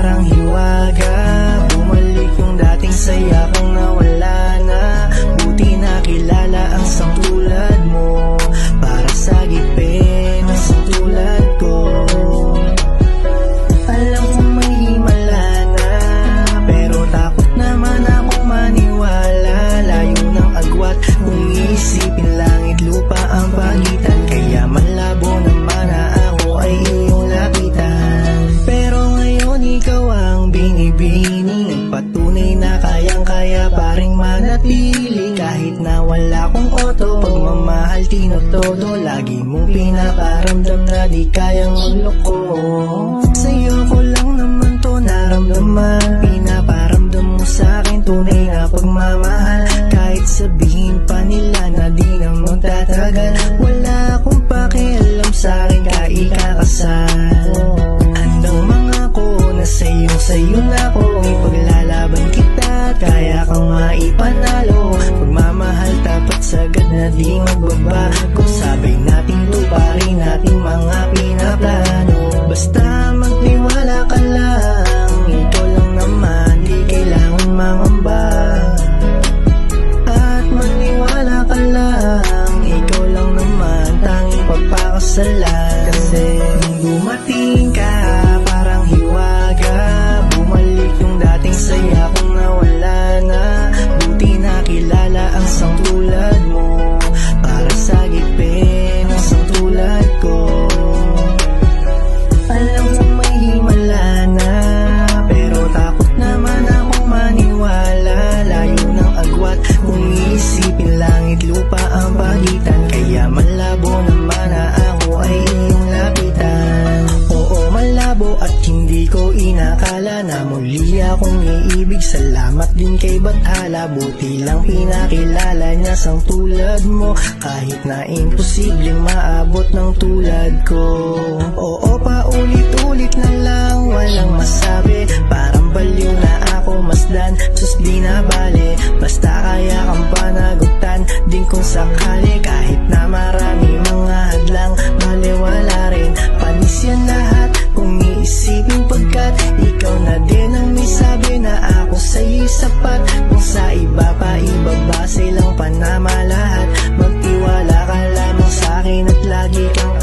parang hiwaga. Bumalik yung dating saya kong nawala na. Buti nakilala ang isang tulad mo, para sagipin ang isang tulad ko. Alam kong may himala na, pero takot naman akong maniwala. Layo ng agwat, kung iisipin langit lupa ang pagitan. Kaya malabo naman na ako ay iyong lapitan. Pero ngayon ikaw ang binibini, patunay na kayang-kaya pa ring manatili. Kahit na wala kong oto, pagmamahal tinotodo. Lagi mong pinaparamdam na di kayang magloko. Sa'yo ko lang naman to naramdaman, pinaparamdam mo sa'kin tunay na pagmamahal. Kahit sabihin pa nila na di naman tatagal, wala akong pakialam sa'kin ka ikakasal. Handang mga ko na sa'yo na ako, ipaglalaban kita at kaya kang maipanalo. Pagmamahal tapat sagad na di magbabago, sabay nating tuparin natin mga pinaplano. Basta magtiwala ka lang, ikaw lang naman, di kailangan mangamba. At maniwala ka lang, ikaw lang naman, tanging pagpakasalan. Kasi nung dumating ka, parang hiwaga. Bumalik yung dating saya kong nawala na. Buti nakilala ang isang tulad mo, para sagipin ang isang tulad ko. Alam kong may himala na, pero takot naman akong maniwala. Layo ng agwat, kung iisipin langit lupa ang pagitan. Kaya malabo naman na ako ay iyong lapitan. Oo, malabo at hindi ko inakala na muli akong iibig. Salamat din kay Bathala, buti lang pinakilala niya sang tulad mo. Kahit na imposibleng maabot ng tulad ko. Oo, paulit-ulit na lang, walang masabi. Parang baliw na ako masdan, sus di na bale. Basta kaya kang panagutan din kung sakali. Kahit na marami mga hadlang, bale wala rin. Panis yan lahat kung iisipin, pagkat ikaw na din ang may sabi na ako sa'yo'y sapat. Kung sa iba pa ibaba silang panamalahat, magtiwala ka lamang sa'kin at lagi kang